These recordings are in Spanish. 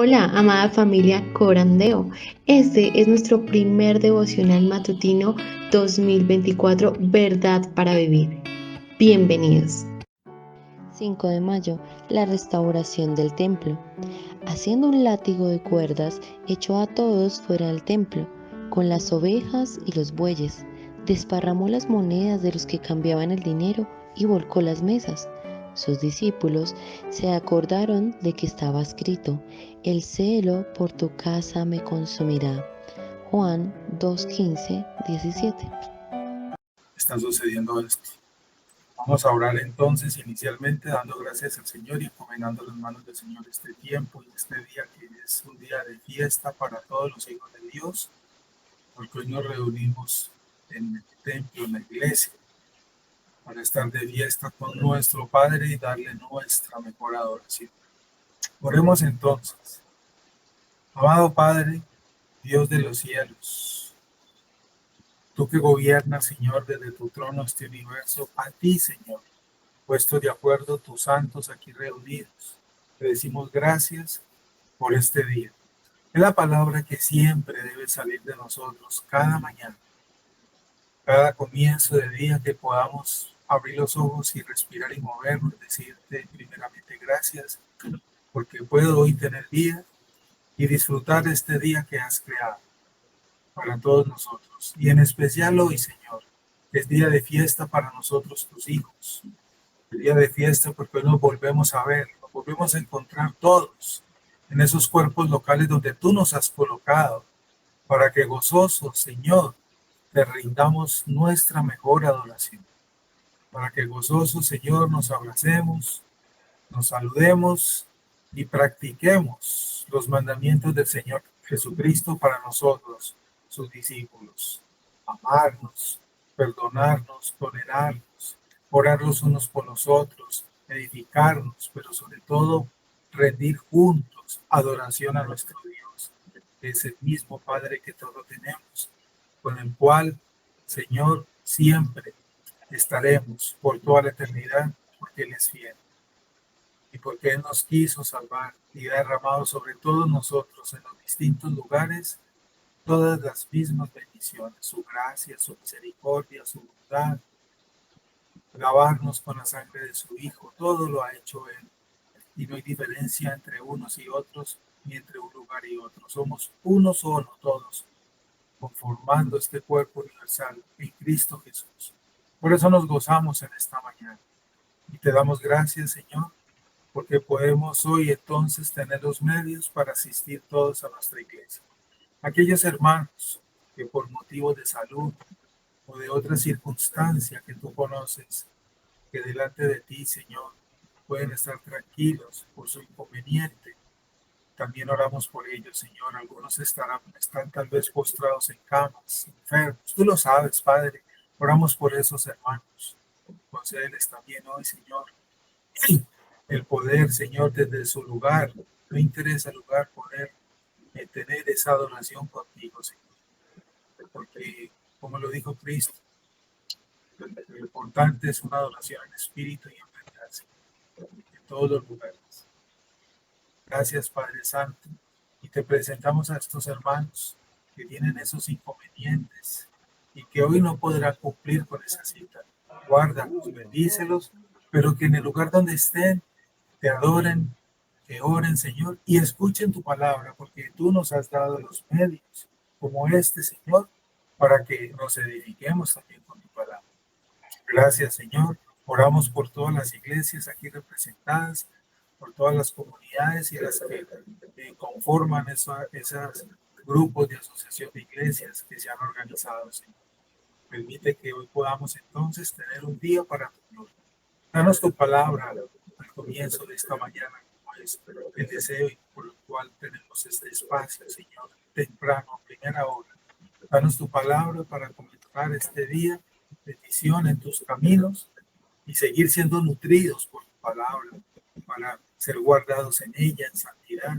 Hola, amada familia Corandeo. Este es nuestro primer devocional matutino 2024, Verdad para Vivir. Bienvenidos. 5 de mayo, la restauración del templo. Haciendo un látigo de cuerdas, echó a todos fuera del templo, con las ovejas y los bueyes. Desparramó las monedas de los que cambiaban el dinero y volcó las mesas. Sus discípulos se acordaron de que estaba escrito: el celo por tu casa me consumirá. Juan 2:15, 17. Está sucediendo esto. Vamos a orar entonces inicialmente dando gracias al Señor y encomendando en las manos del Señor este tiempo y este día que es un día de fiesta para todos los hijos de Dios, porque hoy nos reunimos en el templo, en la iglesia, para estar de fiesta con nuestro Padre y darle nuestra mejor adoración. Oremos entonces. Amado Padre, Dios de los cielos, tú que gobiernas, Señor, desde tu trono este universo, a ti, Señor, puestos de acuerdo tus santos aquí reunidos. Te decimos gracias por este día. Es la palabra que siempre debe salir de nosotros cada mañana, cada comienzo de día que podamos abrir los ojos y respirar y movernos, decirte primeramente gracias porque puedo hoy tener vida y disfrutar de este día que has creado para todos nosotros. Y en especial hoy, Señor, que es día de fiesta para nosotros, tus hijos. El día de fiesta porque hoy nos volvemos a ver, nos volvemos a encontrar todos en esos cuerpos locales donde tú nos has colocado, para que gozosos, Señor, te rindamos nuestra mejor adoración, para que gozosos, Señor, nos abracemos, nos saludemos y practiquemos los mandamientos del Señor Jesucristo para nosotros, sus discípulos. Amarnos, perdonarnos, tolerarnos, orar los unos por los otros, edificarnos, pero sobre todo rendir juntos adoración a nuestro Dios, que es el mismo Padre que todos tenemos, con el cual, Señor, siempre estaremos por toda la eternidad, porque Él es fiel y porque Él nos quiso salvar y ha derramado sobre todos nosotros en los distintos lugares todas las mismas bendiciones, su gracia, su misericordia, su bondad, lavarnos con la sangre de su Hijo, todo lo ha hecho Él. Y no hay diferencia entre unos y otros, ni entre un lugar y otro. Somos uno solo todos, conformando este cuerpo universal en Cristo Jesús. Por eso nos gozamos en esta mañana. Y te damos gracias, Señor, porque podemos hoy entonces tener los medios para asistir todos a nuestra iglesia. Aquellos hermanos que por motivos de salud o de otra circunstancia que tú conoces, que delante de ti, Señor, pueden estar tranquilos por su inconveniente. También oramos por ellos, Señor. Algunos están tal vez postrados en camas, enfermos. Tú lo sabes, Padre. Oramos por esos hermanos. Concédeles también hoy, Señor, el poder, Señor, desde su lugar. No interesa el lugar, poder tener esa adoración contigo, Señor. Porque, como lo dijo Cristo, lo importante es una adoración en espíritu y en verdad, Señor, en todos los lugares. Gracias, Padre Santo. Y te presentamos a estos hermanos que tienen esos inconvenientes y que hoy no podrán cumplir con esa cita. Guárdalos, bendícelos, pero que en el lugar donde estén te adoren, que oren, Señor, y escuchen tu palabra, porque tú nos has dado los medios, como este, Señor, para que nos edifiquemos también con tu palabra. Gracias, Señor. Oramos por todas las iglesias aquí representadas, por todas las comunidades y las que conforman esos grupos de asociación de iglesias que se han organizado, Señor. Permite que hoy podamos entonces tener un día para tu gloria. Danos tu palabra al comienzo de esta mañana, como es el deseo y por el cual tenemos este espacio, Señor, temprano, primera hora. Danos tu palabra para comenzar este día, bendición en tus caminos y seguir siendo nutridos por tu palabra, para ser guardados en ella, en santidad,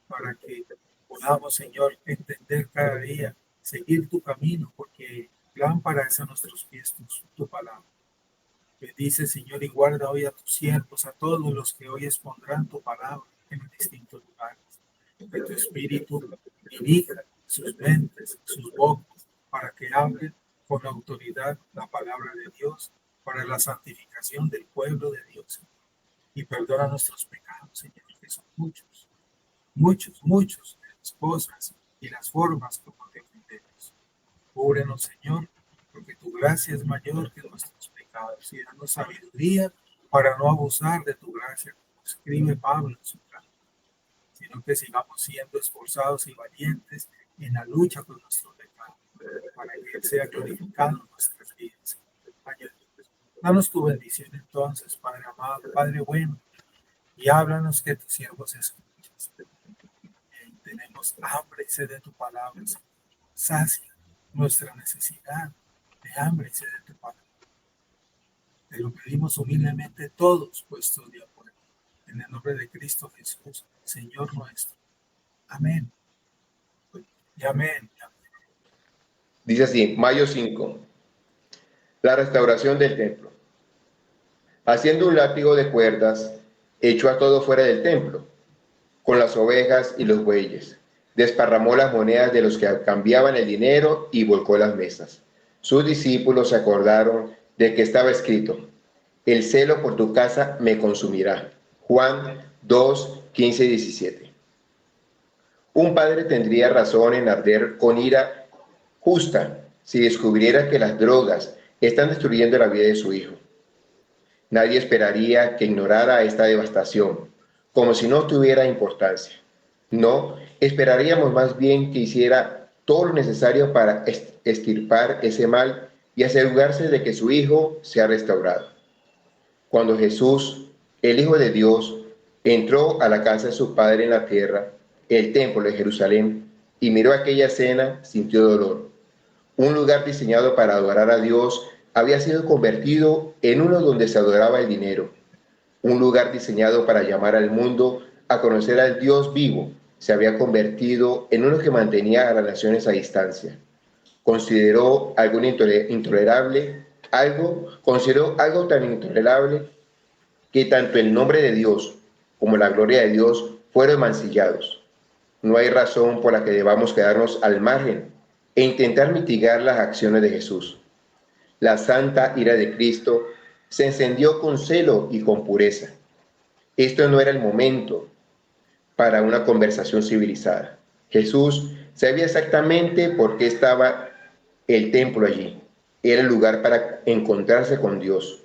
para que podamos, Señor, entender cada día, seguir tu camino, porque lámpara es a nuestros pies tu palabra. Bendice, Señor, y guarda hoy a tus siervos, a todos los que hoy expondrán tu palabra en los distintos lugares. que tu espíritu dirija sus mentes, sus bocas, para que hablen con autoridad la palabra de Dios para la santificación del pueblo de Dios. Y perdona nuestros pecados, Señor, que son muchos, muchos, muchos, de las cosas y las formas como te ofendemos. Cúbrenos, Señor, porque tu gracia es mayor que nuestros pecados, y danos sabiduría para no abusar de tu gracia, como escribe Pablo en su carta, sino que sigamos siendo esforzados y valientes en la lucha con nuestro pecado, para que Él sea glorificado en nuestras vidas. Danos tu bendición entonces, Padre amado, Padre bueno, y háblanos que tus siervos escuchas. Tenemos hambre y sed de tu palabra, Señor. Sacia nuestra necesidad de hambre y sed de tu palabra. Te lo pedimos humildemente todos puestos de acuerdo. En el nombre de Cristo Jesús, Señor nuestro. Amén. Y amén. Dice así, mayo 5, la restauración del templo. Haciendo un látigo de cuerdas, echó a todo fuera del templo, con las ovejas y los bueyes. Desparramó las monedas de los que cambiaban el dinero y volcó las mesas. Sus discípulos se acordaron de que estaba escrito, el celo por tu casa me consumirá. Juan 2, 15 y 17. Un padre tendría razón en arder con ira justa si descubriera que las drogas están destruyendo la vida de su hijo. Nadie esperaría que ignorara esta devastación, como si no tuviera importancia. No, esperaríamos más bien que hiciera todo lo necesario para extirpar ese mal y asegurarse de que su hijo sea restaurado. Cuando Jesús, el Hijo de Dios, entró a la casa de su Padre en la tierra, el templo de Jerusalén, y miró aquella escena, sintió dolor. Un lugar diseñado para adorar a Dios había sido convertido en uno donde se adoraba el dinero. Un lugar diseñado para llamar al mundo a conocer al Dios vivo se había convertido en uno que mantenía a las naciones a distancia. Consideró algo tan intolerable que tanto el nombre de Dios como la gloria de Dios fueron mancillados. No hay razón por la que debamos quedarnos al margen e intentar mitigar las acciones de Jesús. La santa ira de Cristo se encendió con celo y con pureza. Esto no era el momento para una conversación civilizada. Jesús sabía exactamente por qué estaba el templo allí. Era el lugar para encontrarse con Dios.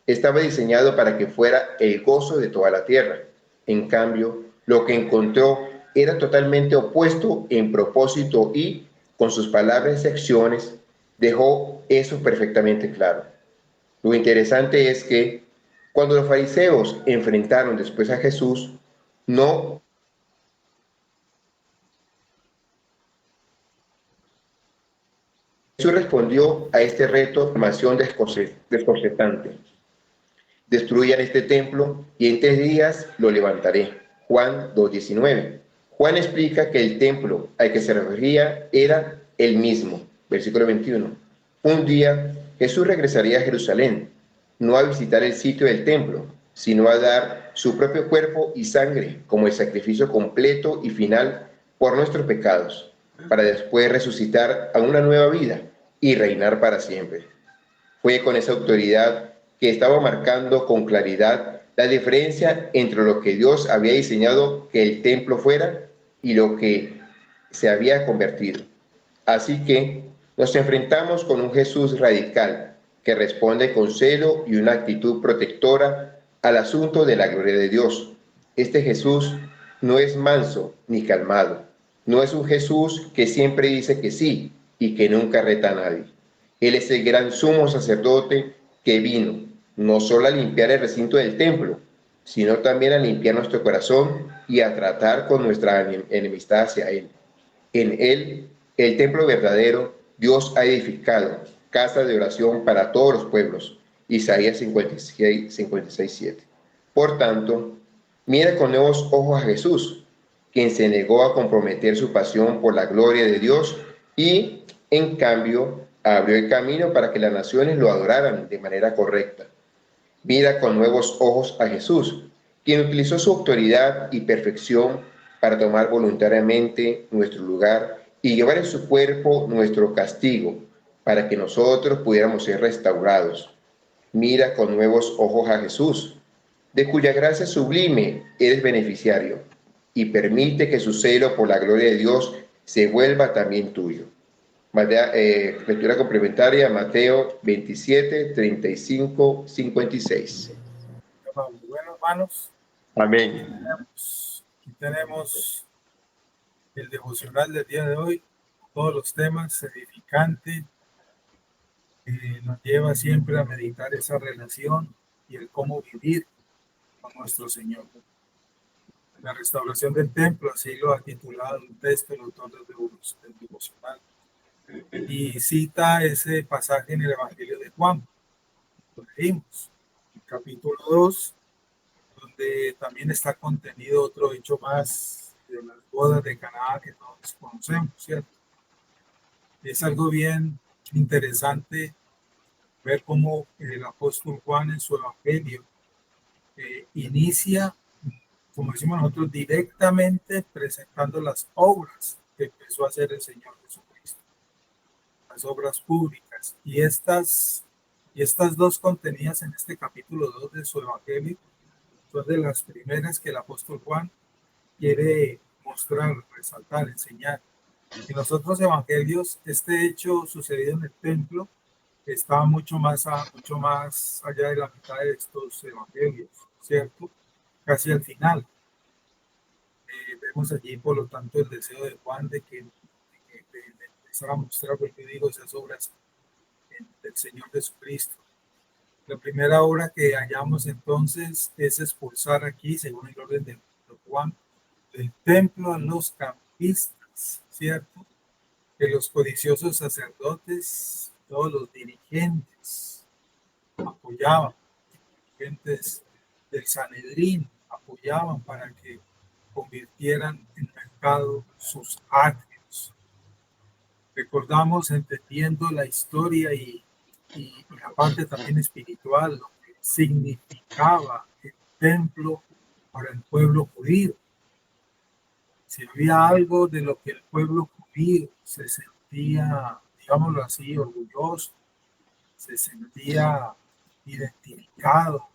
Estaba diseñado para que fuera el gozo de toda la tierra. En cambio, lo que encontró era totalmente opuesto en propósito y, con sus palabras y acciones, dejó eso perfectamente claro. Lo interesante es que cuando los fariseos enfrentaron después a Jesús, Jesús respondió a este reto de afirmación desconcertante. Destruyan este templo y en 3 días lo levantaré. Juan 2:19. Juan explica que el templo al que se refería era el mismo. Versículo 21. Un día Jesús regresaría a Jerusalén, no a visitar el sitio del templo, sino a dar su propio cuerpo y sangre como el sacrificio completo y final por nuestros pecados, para después resucitar a una nueva vida y reinar para siempre. Fue con esa autoridad que estaba marcando con claridad la diferencia entre lo que Dios había diseñado que el templo fuera y lo que se había convertido. Así que nos enfrentamos con un Jesús radical que responde con celo y una actitud protectora al asunto de la gloria de Dios. Este Jesús no es manso ni calmado. No es un Jesús que siempre dice que sí y que nunca reta a nadie. Él es el gran sumo sacerdote que vino no solo a limpiar el recinto del templo, sino también a limpiar nuestro corazón y a tratar con nuestra enemistad hacia Él. En Él, el templo verdadero, Dios ha edificado, casa de oración para todos los pueblos. Isaías 56:7. Por tanto, mira con nuevos ojos a Jesús, quien se negó a comprometer su pasión por la gloria de Dios y, en cambio, abrió el camino para que las naciones lo adoraran de manera correcta. Mira con nuevos ojos a Jesús, quien utilizó su autoridad y perfección para tomar voluntariamente nuestro lugar y llevar en su cuerpo nuestro castigo, para que nosotros pudiéramos ser restaurados. Mira con nuevos ojos a Jesús, de cuya gracia sublime eres beneficiario, y permite que su celo por la gloria de Dios se vuelva también tuyo. Lectura complementaria, Mateo 27, 35, 56. Bueno, hermanos, Amén. aquí tenemos el devocional del día de hoy, todos los temas, edificante, nos lleva siempre a meditar esa relación y el cómo vivir con nuestro Señor. La restauración del templo, así lo ha titulado un texto el autor del devocional. Y cita ese pasaje en el Evangelio de Juan, lo leímos, el capítulo 2, donde también está contenido otro hecho más de las bodas de Caná que todos conocemos, ¿cierto? Es algo bien interesante ver cómo el apóstol Juan en su Evangelio inicia, como decimos nosotros, directamente presentando las obras que empezó a hacer el Señor Jesucristo, las obras públicas. Y estas dos contenidas en este capítulo 2 de su Evangelio son de las primeras que el apóstol Juan quiere mostrar, resaltar, enseñar. En los otros evangelios, este hecho sucedido en el templo está mucho más allá de la mitad de estos evangelios, ¿cierto? Casi al final. Vemos allí, por lo tanto, el deseo de Juan de empezar a mostrar, porque digo, esas obras del Señor Jesucristo. La primera obra que hallamos entonces es expulsar aquí, según el orden de Juan, del templo a los campistas, ¿cierto? Que los codiciosos sacerdotes, todos los dirigentes apoyaban, dirigentes del Sanedrín apoyaban para que convirtieran en mercado sus atrios. Recordamos, entendiendo la historia y la parte también espiritual, lo que significaba el templo para el pueblo judío. Si había algo de lo que el pueblo judío se sentía, digámoslo así, orgulloso, se sentía identificado,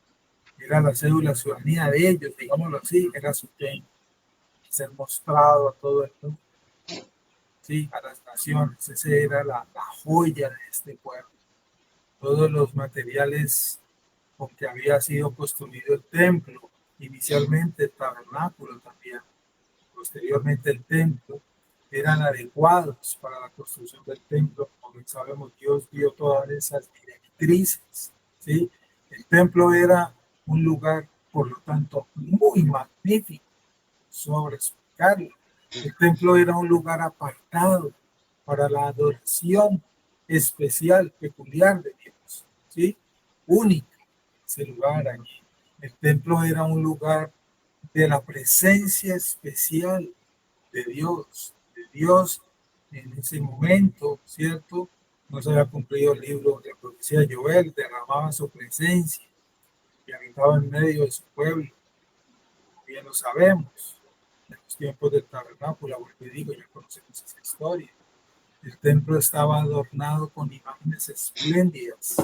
era la cédula de ciudadanía de ellos, digámoslo así, era su templo, ser mostrado a todo el mundo, ¿sí? A las naciones. Esa era la joya de este pueblo. Todos los materiales con que había sido construido el templo, inicialmente el tabernáculo también, posteriormente el templo, eran adecuados para la construcción del templo. Como bien sabemos, Dios dio todas esas directrices, ¿sí? El templo era un lugar, por lo tanto, muy magnífico, sobre explicarlo. El templo era un lugar apartado para la adoración especial, peculiar de Dios, ¿sí? Único ese lugar allí. El templo era un lugar de la presencia especial de Dios en ese momento, ¿cierto? No se había cumplido el libro de la profecía de Joel, derramaba su presencia y habitaba en medio de su pueblo. Bien lo sabemos, en los tiempos del tabernáculo, porque digo, ya conocemos esa historia. El templo estaba adornado con imágenes espléndidas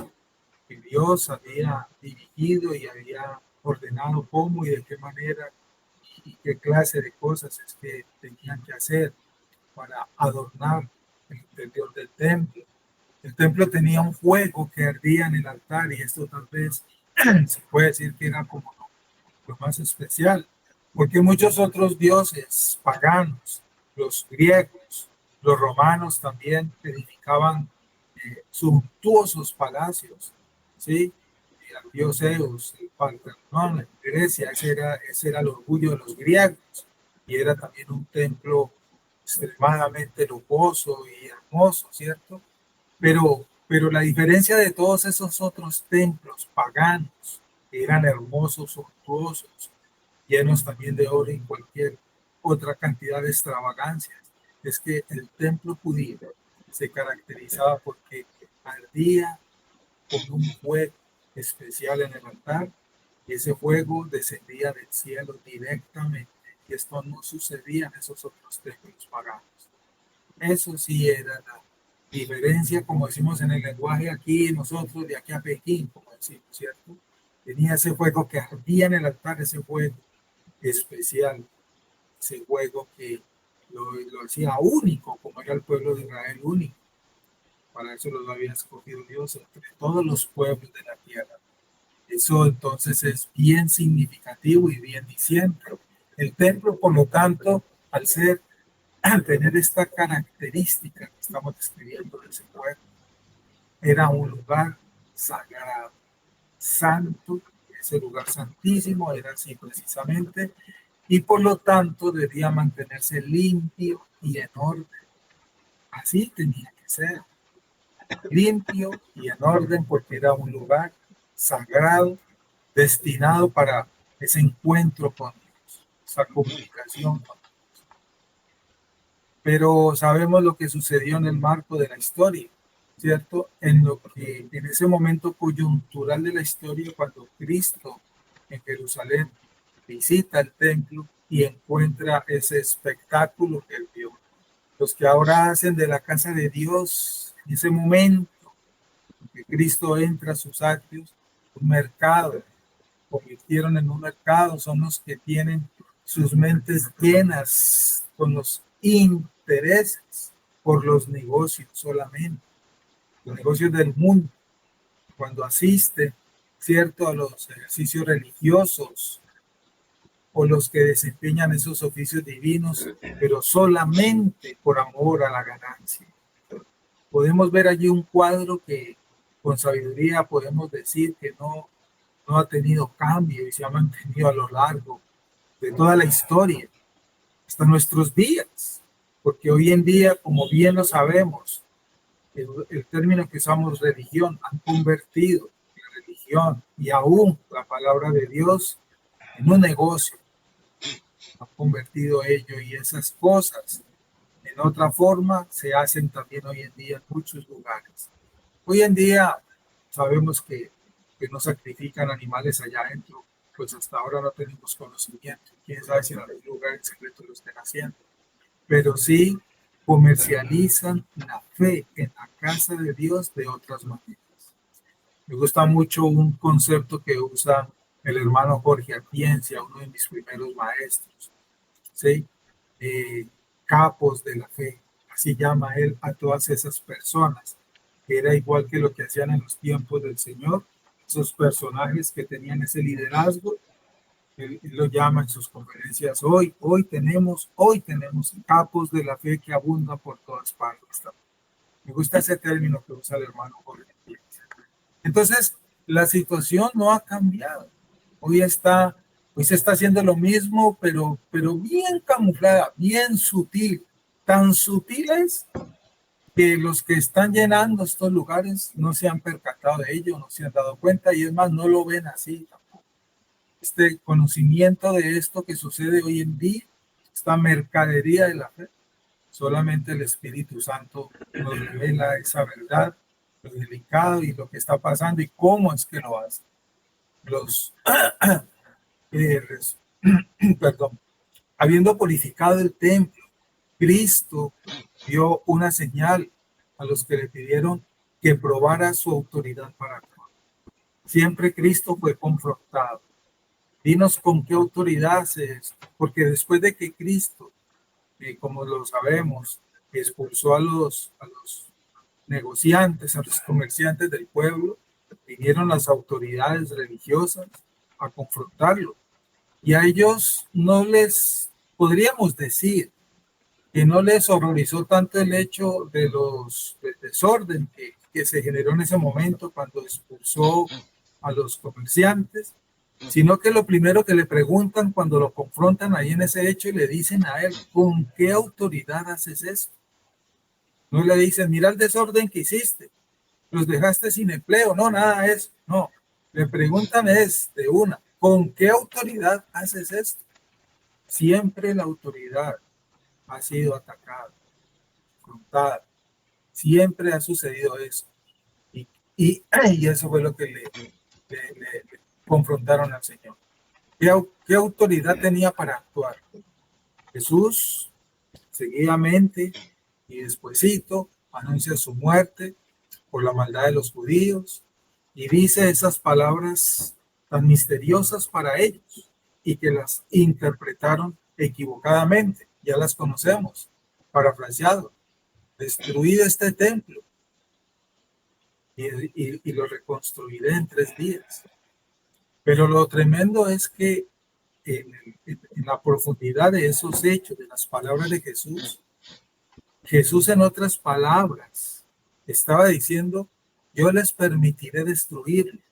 que Dios había dirigido y había ordenado cómo y de qué manera y qué clase de cosas es que tenían que hacer para adornar el interior del templo. El templo tenía un fuego que ardía en el altar y esto tal vez se puede decir que era como lo más especial, porque muchos otros dioses paganos, los griegos, los romanos también edificaban suntuosos palacios, ¿sí? Al dios Zeus, el Partenón en Grecia, ese era el orgullo de los griegos, y era también un templo extremadamente lujoso y hermoso, ¿cierto? Pero la diferencia de todos esos otros templos paganos, que eran hermosos, suntuosos, llenos también de oro y cualquier otra cantidad de extravagancias, es que el templo judío se caracterizaba porque ardía con un fuego especial en el altar y ese fuego descendía del cielo directamente y esto no sucedía en esos otros templos paganos. Eso sí era la diferencia, como decimos en el lenguaje aquí, nosotros de aquí a Pekín, como decimos, ¿cierto? Tenía ese fuego que ardía en el altar, ese fuego especial, ese fuego que lo hacía único, como era el pueblo de Israel único. Para eso lo había escogido Dios entre todos los pueblos de la tierra. Eso entonces es bien significativo y bien diciente. El templo, por lo tanto, al tener esta característica que estamos describiendo de ese pueblo, era un lugar sagrado, santo, ese lugar santísimo era así precisamente, y por lo tanto debía mantenerse limpio y en orden. Así tenía que ser, limpio y en orden, porque era un lugar sagrado, destinado para ese encuentro con Dios, esa comunicación con Dios. Pero sabemos lo que sucedió en el marco de la historia, ¿cierto? En ese momento coyuntural de la historia, cuando Cristo en Jerusalén visita el templo y encuentra ese espectáculo que él vio. Los que ahora hacen de la casa de Dios, en ese momento que Cristo entra a sus atrios, un mercado, convirtieron en un mercado, son los que tienen sus mentes llenas con los intereses por los negocios solamente, los negocios del mundo. Cuando asiste, ¿cierto?, a los ejercicios religiosos o los que desempeñan esos oficios divinos, pero solamente por amor a la ganancia. Podemos ver allí un cuadro que con sabiduría podemos decir que no ha tenido cambio y se ha mantenido a lo largo de toda la historia, hasta nuestros días, porque hoy en día, como bien lo sabemos, el término que usamos, religión, han convertido la religión y aún la palabra de Dios en un negocio. Han convertido ello y esas cosas en otra forma se hacen también hoy en día en muchos lugares. Hoy en día sabemos que no sacrifican animales allá adentro, pues hasta ahora no tenemos conocimiento. Quién sabe si en algún lugar en secreto lo estén haciendo, pero sí comercializan la fe en la casa de Dios de otras maneras. Me gusta mucho un concepto que usa el hermano Jorge Atienza, uno de mis primeros maestros, ¿sí? Capos de la fe, así llama él a todas esas personas, que era igual que lo que hacían en los tiempos del Señor, esos personajes que tenían ese liderazgo. Él lo llama en sus conferencias, hoy tenemos capos de la fe que abundan por todas partes. Me gusta ese término que usa el hermano Jorge. Entonces, la situación no ha cambiado. Hoy se está haciendo lo mismo, pero bien camuflada, bien sutil. Tan sutiles que los que están llenando estos lugares no se han percatado de ello, no se han dado cuenta y es más, no lo ven así tampoco. Este conocimiento de esto que sucede hoy en día, esta mercadería de la fe, solamente el Espíritu Santo nos revela esa verdad, lo delicado y lo que está pasando y cómo es que lo hace. Perdón, habiendo purificado el templo, Cristo dio una señal a los que le pidieron que probara su autoridad para actuar. Siempre Cristo fue confrontado. Dinos con qué autoridad hace esto, porque después de que Cristo, como lo sabemos, expulsó a los negociantes, a los comerciantes del pueblo, vinieron las autoridades religiosas a confrontarlo. Y a ellos no les, podríamos decir, que no les horrorizó tanto el hecho del desorden que se generó en ese momento cuando expulsó a los comerciantes, sino que lo primero que le preguntan cuando lo confrontan ahí en ese hecho y le dicen a él, ¿con qué autoridad haces esto? No le dicen, mira el desorden que hiciste, los dejaste sin empleo, no, nada de eso, no. Le preguntan de una, ¿con qué autoridad haces esto? Siempre la autoridad ha sido atacada, confrontada. Siempre ha sucedido eso. Y eso fue lo que le confrontaron al Señor. ¿Qué autoridad tenía para actuar? Jesús seguidamente y despuesito anuncia su muerte por la maldad de los judíos y dice esas palabras tan misteriosas para ellos y que las interpretaron equivocadamente. Ya las conocemos, parafraseado: destruid este templo y lo reconstruiré en 3 días. Pero lo tremendo es que en la profundidad de esos hechos, de las palabras de Jesús, Jesús en otras palabras estaba diciendo: yo les permitiré destruirle,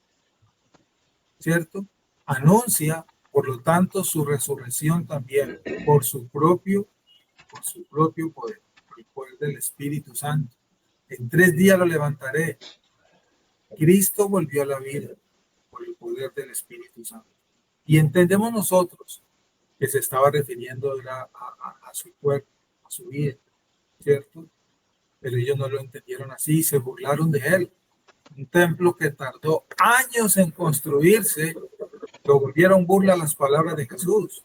¿cierto? Anuncia, por lo tanto, su resurrección también por su propio poder, por el poder del Espíritu Santo. En 3 días lo levantaré. Cristo volvió a la vida por el poder del Espíritu Santo. Y entendemos nosotros que se estaba refiriendo a su cuerpo, a su vida, ¿cierto? Pero ellos no lo entendieron así y se burlaron de él. Un templo que tardó años en construirse, lo volvieron burla a las palabras de Jesús.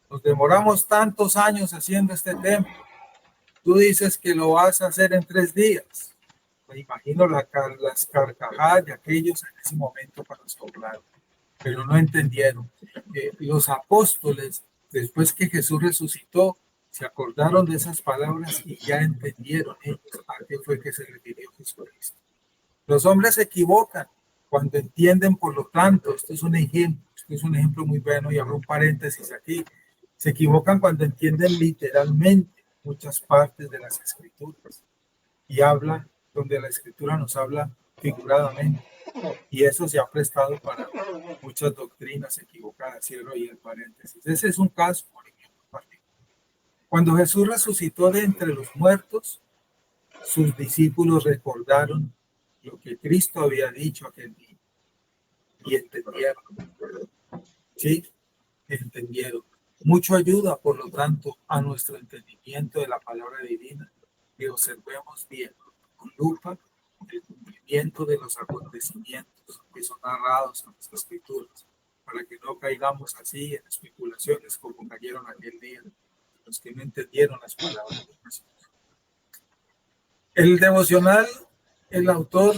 Nos demoramos tantos años haciendo este templo. Tú dices que lo vas a hacer en 3 días. Me imagino las carcajadas de aquellos en ese momento para los burlar, pero no entendieron. Los apóstoles, después que Jesús resucitó, se acordaron de esas palabras y ya entendieron ellos a qué fue que se refirió Jesucristo. Los hombres se equivocan cuando entienden, por lo tanto, esto es un ejemplo muy bueno y abro un paréntesis aquí, se equivocan cuando entienden literalmente muchas partes de las escrituras y hablan donde la escritura nos habla figuradamente, y eso se ha prestado para muchas doctrinas equivocadas. Cierro ahí el paréntesis. Ese es un caso, por ejemplo, particular. Cuando Jesús resucitó de entre los muertos, sus discípulos recordaron lo que Cristo había dicho aquel día y entendieron. ¿Sí? Entendieron. Mucho ayuda, por lo tanto, a nuestro entendimiento de la palabra divina, que observemos bien con lupa el cumplimiento de los acontecimientos que son narrados en las escrituras, para que no caigamos así en especulaciones como cayeron aquel día los que no entendieron las palabras de Jesús. El devocional, el autor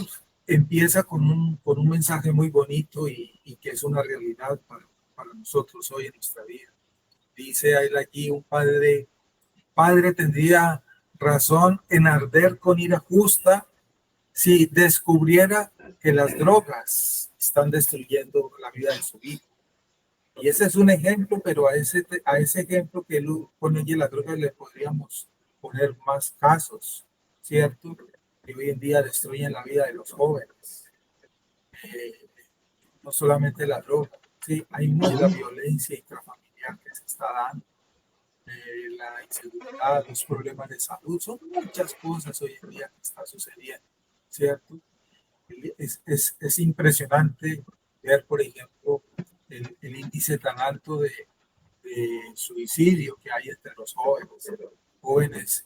empieza con un mensaje muy bonito y que es una realidad para nosotros hoy en nuestra vida. Dice él aquí: un padre tendría razón en arder con ira justa si descubriera que las drogas están destruyendo la vida de su hijo. Y ese es un ejemplo, pero a ese ejemplo que él pone allí, las drogas, le podríamos poner más casos, ¿cierto? Que hoy en día destruyen la vida de los jóvenes. No solamente la droga, sí, hay mucha violencia intrafamiliar que se está dando. La inseguridad, los problemas de salud, son muchas cosas hoy en día que está sucediendo, ¿cierto? Es impresionante ver, por ejemplo, el índice tan alto de suicidio que hay entre los jóvenes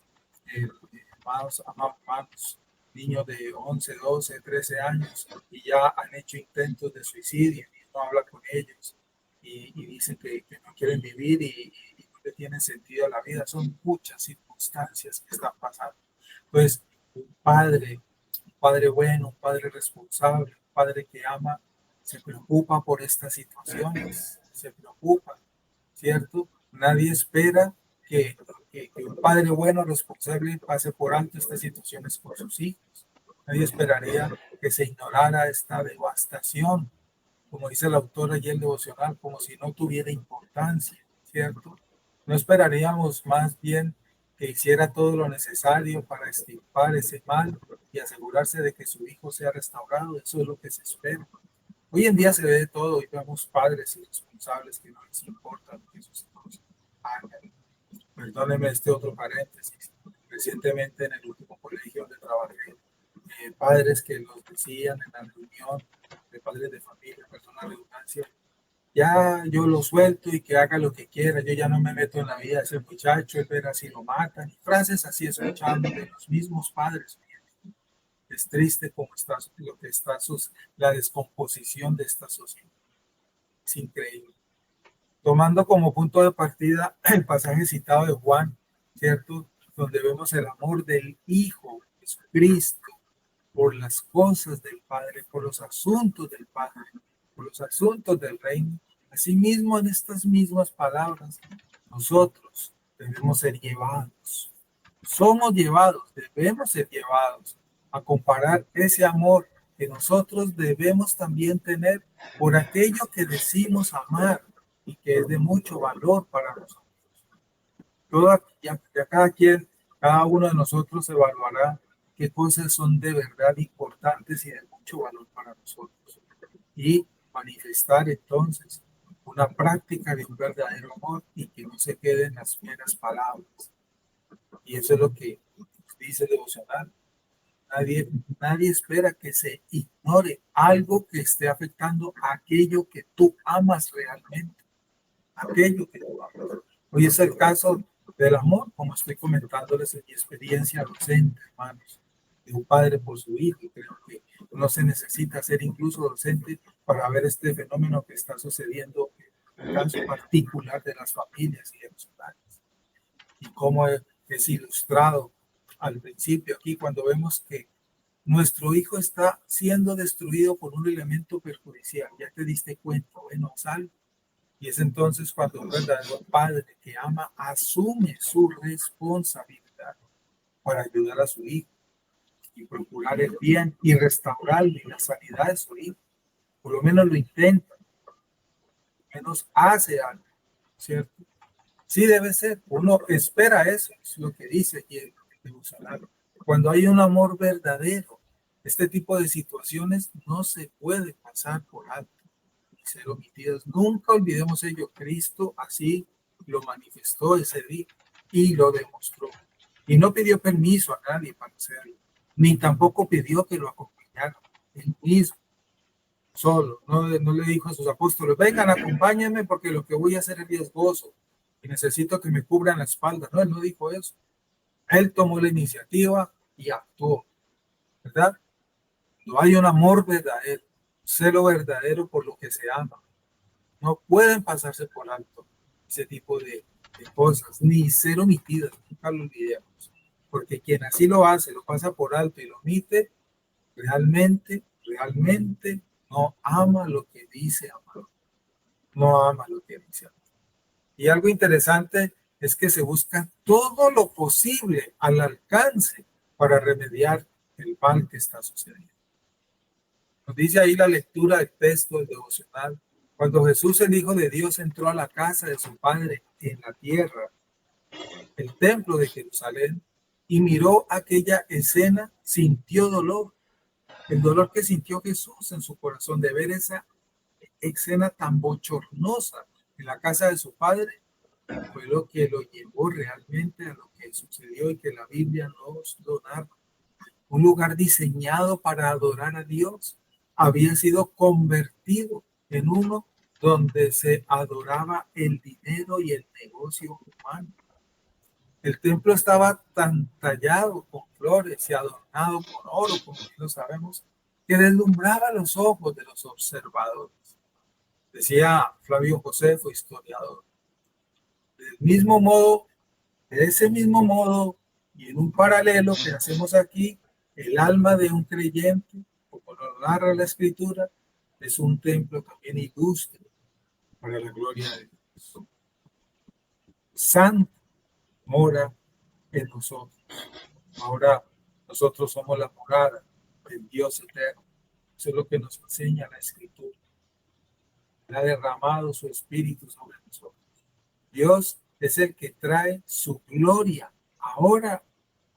amados, niños de 11, 12, 13 años, y ya han hecho intentos de suicidio y no habla con ellos y dicen que no quieren vivir y no le tienen sentido a la vida. Son muchas circunstancias que están pasando. Pues un padre bueno, un padre responsable, un padre que ama, se preocupa por estas situaciones, se preocupa, ¿cierto? Nadie espera que un padre bueno, responsable, pase por alto estas situaciones por sus hijos. Nadie esperaría que se ignorara esta devastación, como dice el autor allí en el devocional, como si no tuviera importancia, ¿cierto? No esperaríamos más bien que hiciera todo lo necesario para extirpar ese mal y asegurarse de que su hijo sea restaurado. Eso es lo que se espera. Hoy en día se ve de todo. Hoy vemos padres irresponsables que no les importa lo que sus hijos hagan. Perdóneme este otro paréntesis. Recientemente, en el último colegio donde trabajé, padres que los decían en la reunión de padres de familia, perdón la redundancia: ya yo lo suelto y que haga lo que quiera, yo ya no me meto en la vida de ese muchacho, él verá si lo matan. Y frases así escuchando de los mismos padres. Es triste cómo está lo que está la descomposición de esta sociedad. Es increíble. tomando como punto de partida el pasaje citado de Juan, ¿cierto? Donde vemos el amor del Hijo Jesucristo por las cosas del Padre, por los asuntos del Padre, por los asuntos del reino. Asimismo, en estas mismas palabras, nosotros debemos ser llevados. Somos llevados, debemos ser llevados a comparar ese amor que nosotros debemos también tener por aquello que decimos amar y que es de mucho valor para nosotros. Ya cada quien, cada uno de nosotros evaluará qué cosas son de verdad importantes y de mucho valor para nosotros. Y manifestar entonces una práctica de un verdadero amor y que no se queden las meras palabras. Y eso es lo que dice el devocional. Nadie espera que se ignore algo que esté afectando a aquello que tú amas realmente. Aquello que tú amas. Hoy es el caso del amor, como estoy comentándoles en mi experiencia docente, hermanos, de un padre por su hijo. Creo que no se necesita ser incluso docente para ver este fenómeno que está sucediendo en el caso particular de las familias y de los hogares. Y cómo es ilustrado al principio aquí cuando vemos que nuestro hijo está siendo destruido por un elemento perjudicial. Ya te diste cuenta, bueno, es algo. Y es entonces cuando un verdadero padre que ama asume su responsabilidad para ayudar a su hijo y procurar el bien y restaurarle la sanidad de su hijo. Por lo menos lo intenta, menos hace algo, ¿cierto? Sí debe ser, uno espera eso, es lo que dice aquí el devocional. Cuando hay un amor verdadero, este tipo de situaciones no se puede pasar por alto y ser omitidas. Nunca olvidemos ello. Cristo así lo manifestó ese día y lo demostró. Y no pidió permiso a nadie para hacerlo, ni tampoco pidió que lo acompañaran. Él mismo, solo, no le dijo a sus apóstoles, vengan, acompáñenme porque lo que voy a hacer es riesgoso y necesito que me cubran la espalda. No, él no dijo eso. Él tomó la iniciativa y actuó, ¿verdad? No hay un amor verdadero, celo verdadero por lo que se ama. No pueden pasarse por alto ese tipo de cosas, ni ser omitidas, nunca lo olvidemos. Porque quien así lo hace, lo pasa por alto y lo omite, realmente no ama lo que dice amar. No ama lo que dice amar. Y algo interesante es que se busca todo lo posible al alcance para remediar el mal que está sucediendo. Nos dice ahí la lectura del texto del devocional. Cuando Jesús, el Hijo de Dios, entró a la casa de su Padre en la tierra, el templo de Jerusalén, y miró aquella escena, sintió dolor. El dolor que sintió Jesús en su corazón de ver esa escena tan bochornosa en la casa de su Padre fue lo que lo llevó realmente a lo que sucedió y que la Biblia nos lo narra. Un lugar diseñado para adorar a Dios había sido convertido en uno donde se adoraba el dinero y el negocio humano. El templo estaba tan tallado con flores y adornado con oro, como lo sabemos, que deslumbraba los ojos de los observadores. Decía Flavio Josefo, historiador. Del mismo modo, de ese mismo modo, y en un paralelo que hacemos aquí, el alma de un creyente, como lo narra la Escritura, es un templo también ilustre para la gloria de Dios. Santo mora en nosotros. Ahora nosotros somos la morada del Dios eterno. Eso es lo que nos enseña la Escritura. Él ha derramado su espíritu sobre nosotros. Dios es el que trae su gloria ahora,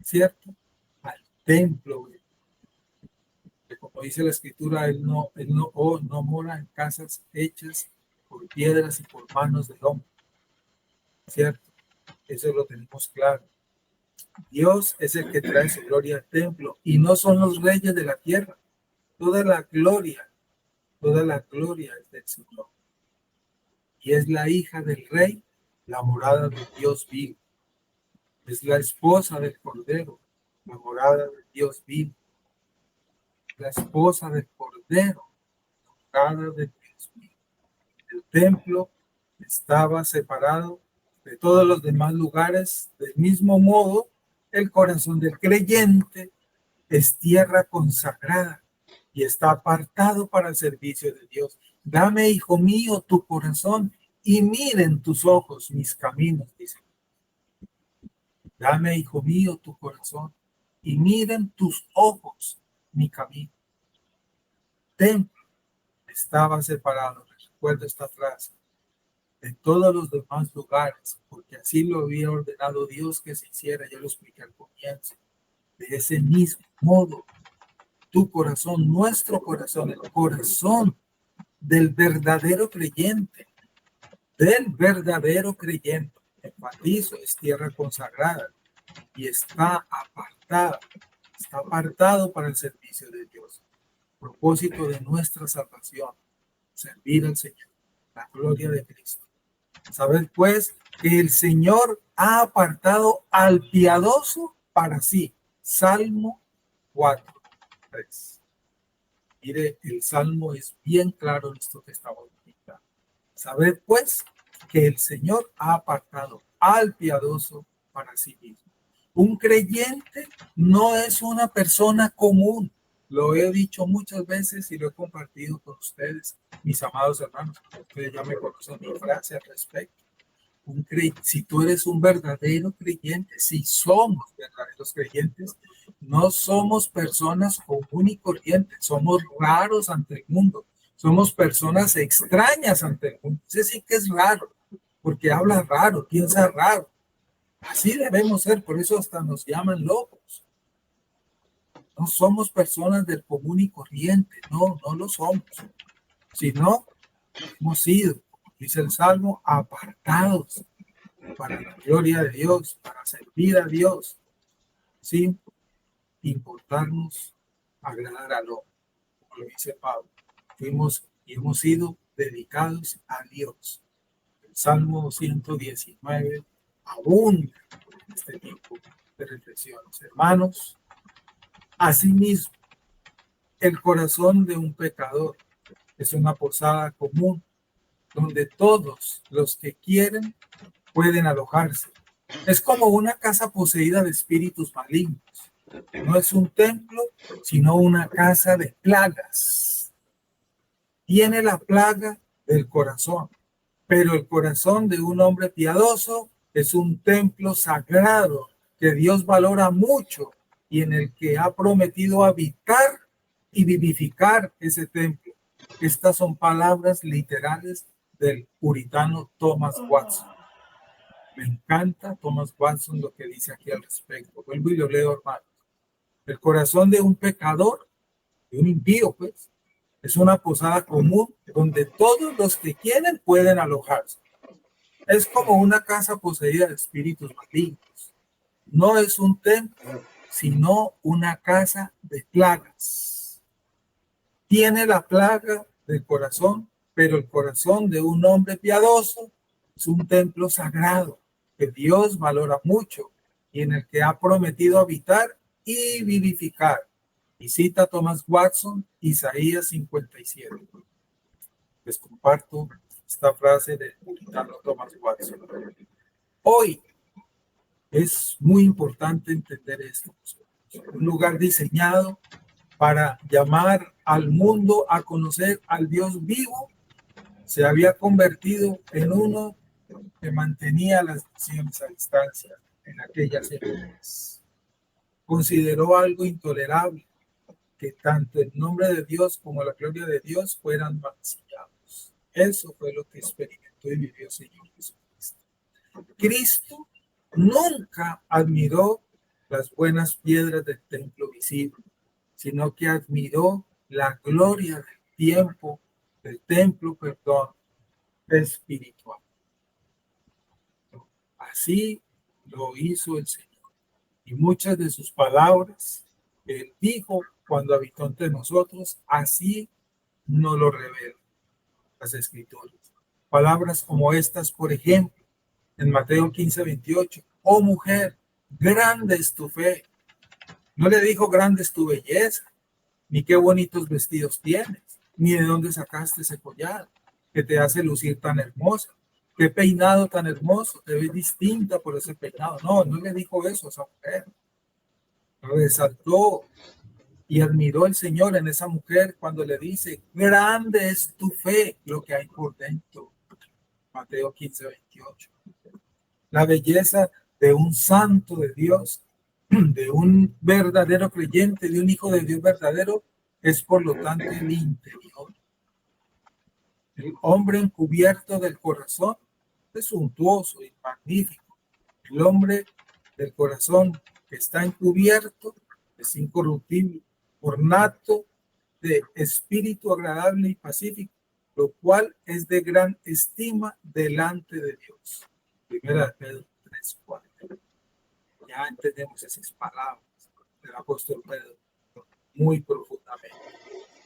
¿cierto? Al templo. Como dice la Escritura, él no mora en casas hechas por piedras y por manos del hombre, ¿cierto? Eso lo tenemos claro. Dios es el que trae su gloria al templo y no son los reyes de la tierra. Toda la gloria es del Señor. Y es la hija del rey, la morada del Dios vivo. Es la esposa del Cordero, la morada del Dios vivo. La esposa del Cordero, la morada del Dios vivo. El templo estaba separado de todos los demás lugares. Del mismo modo, el corazón del creyente es tierra consagrada y está apartado para el servicio de Dios. Dame, hijo mío, tu corazón y miren tus ojos mis caminos, dice. Dame, hijo mío, tu corazón y miren tus ojos mi camino. Templo estaba separado, recuerdo esta frase, de todos los demás lugares, porque así lo había ordenado Dios que se hiciera. Ya lo expliqué al comienzo. De ese mismo modo, tu corazón, nuestro corazón, el corazón del verdadero creyente, enfatizo, es tierra consagrada y está apartado para el servicio de Dios. Propósito de nuestra salvación, servir al Señor, la gloria de Cristo. Sabed pues que el Señor ha apartado al piadoso para sí. Salmo 4:3. Mire, el Salmo es bien claro en esto que estamos meditando. Sabed pues que el Señor ha apartado al piadoso para sí mismo. Un creyente no es una persona común. Lo he dicho muchas veces y lo he compartido con ustedes, mis amados hermanos. Ustedes ya me conocen mi frase al respecto. Si tú eres un verdadero creyente, si somos verdaderos creyentes, no somos personas comunes y corrientes, somos raros ante el mundo, somos personas extrañas ante el mundo. Ese sí que es raro, porque habla raro, piensa raro. Así debemos ser, por eso hasta nos llaman locos. No somos personas del común y corriente, no lo somos, sino hemos sido, dice el Salmo, apartados para la gloria de Dios, para servir a Dios, sin importarnos agradar al hombre, como lo dice Pablo. Fuimos y hemos sido dedicados a Dios. El Salmo 119 abunda en este tiempo de reflexiones. Hermanos, asimismo, el corazón de un pecador es una posada común donde todos los que quieren pueden alojarse. Es como una casa poseída de espíritus malignos. No es un templo, sino una casa de plagas. Tiene la plaga del corazón, pero el corazón de un hombre piadoso es un templo sagrado que Dios valora mucho y en el que ha prometido habitar y vivificar ese templo. Estas son palabras literales del puritano Thomas Watson. Me encanta Thomas Watson lo que dice aquí al respecto. Vuelvo y lo leo, hermano. El corazón de un pecador, de un impío, pues, es una posada común donde todos los que quieren pueden alojarse. Es como una casa poseída de espíritus malignos. No es un templo, sino una casa de plagas. Tiene la plaga del corazón, pero el corazón de un hombre piadoso es un templo sagrado que Dios valora mucho y en el que ha prometido habitar y vivificar. Y cita Thomas Watson, Isaías 57. Les comparto esta frase del puritano Thomas Watson. Hoy es muy importante entender esto. Un lugar diseñado para llamar al mundo a conocer al Dios vivo se había convertido en uno que mantenía las naciones a distancia en aquellas épocas. Consideró algo intolerable que tanto el nombre de Dios como la gloria de Dios fueran mancillados. Eso fue lo que experimentó y vivió el Señor Jesucristo. Cristo nunca admiró las buenas piedras del templo visible, sino que admiró la gloria del templo, espiritual. Así lo hizo el Señor. Y muchas de sus palabras que Él dijo cuando habitó entre nosotros, así nos lo revelan las Escrituras. Palabras como estas, por ejemplo, en Mateo 15:28, oh mujer, grande es tu fe. No le dijo grande es tu belleza, ni qué bonitos vestidos tienes, ni de dónde sacaste ese collar que te hace lucir tan hermosa. qué peinado tan hermoso, te ves distinta por ese peinado. No, no le dijo eso a esa mujer. Resaltó y admiró el Señor en esa mujer cuando le dice, grande es tu fe, lo que hay por dentro. Mateo 15:28. La belleza de un santo de Dios, de un verdadero creyente, de un hijo de Dios verdadero, es por lo tanto el interior. El hombre encubierto del corazón es suntuoso y magnífico. El hombre del corazón que está encubierto es incorruptible, ornato de espíritu agradable y pacífico, lo cual es de gran estima delante de Dios. Primera de Pedro 3:4. Ya entendemos esas palabras del apóstol Pedro muy profundamente.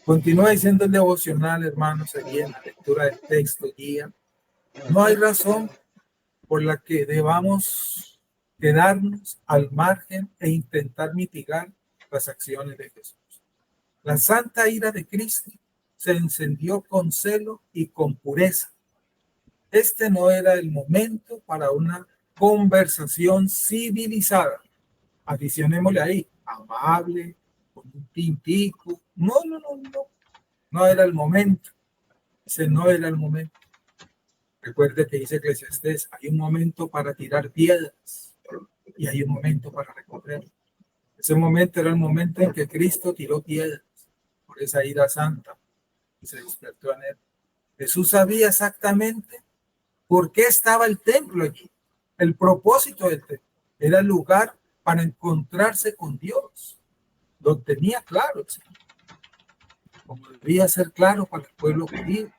Continúa diciendo el devocional, hermanos, allí en la lectura del texto guía. No hay razón por la que debamos quedarnos al margen e intentar mitigar las acciones de Jesús. La santa ira de Cristo se encendió con celo y con pureza. Este no era el momento para una conversación civilizada. Adicionémosle ahí, amable, con un tintico. No. No era el momento. Ese no era el momento. Recuerde que dice Eclesiastés, hay un momento para tirar piedras y hay un momento para recoger. Ese momento era el momento en que Cristo tiró piedras por esa ira santa y se despertó en él. Jesús sabía exactamente por qué estaba el templo allí. El propósito del templo era el lugar para encontrarse con Dios. Lo tenía claro, ¿sí? Como debía ser claro para el pueblo judío,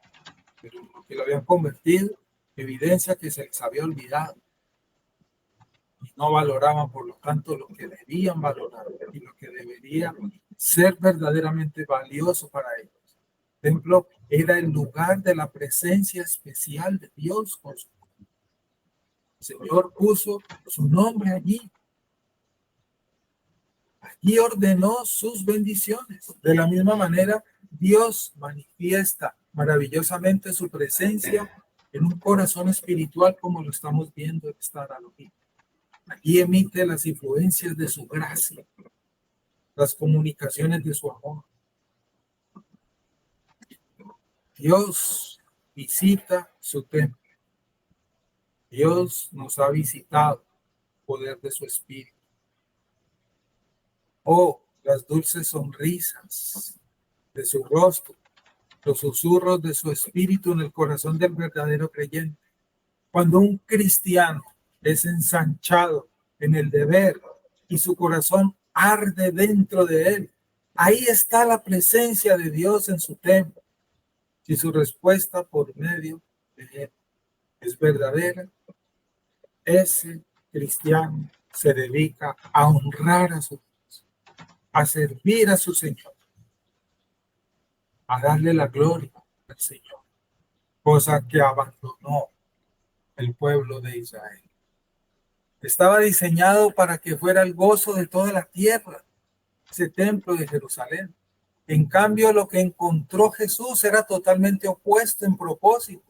pero lo que lo habían convertido, evidencia que se les había olvidado y no valoraban, por lo tanto, lo que debían valorar y lo que debería ser verdaderamente valioso para ellos. El templo era el lugar de la presencia especial de Dios con su pueblo. El Señor puso su nombre allí. Allí ordenó sus bendiciones. De la misma manera, Dios manifiesta maravillosamente su presencia en un corazón espiritual como lo estamos viendo en esta analogía. Allí emite las influencias de su gracia, las comunicaciones de su amor. Dios visita su templo. Dios nos ha visitado el poder de su espíritu. Oh, las dulces sonrisas de su rostro, los susurros de su espíritu en el corazón del verdadero creyente. Cuando un cristiano es ensanchado en el deber y su corazón arde dentro de él, ahí está la presencia de Dios en su templo. Si su respuesta por medio de él es verdadera, ese cristiano se dedica a honrar a su Dios, a servir a su Señor, a darle la gloria al Señor, cosa que abandonó el pueblo de Israel. Estaba diseñado para que fuera el gozo de toda la tierra, ese templo de Jerusalén. En cambio, lo que encontró Jesús era totalmente opuesto en propósito,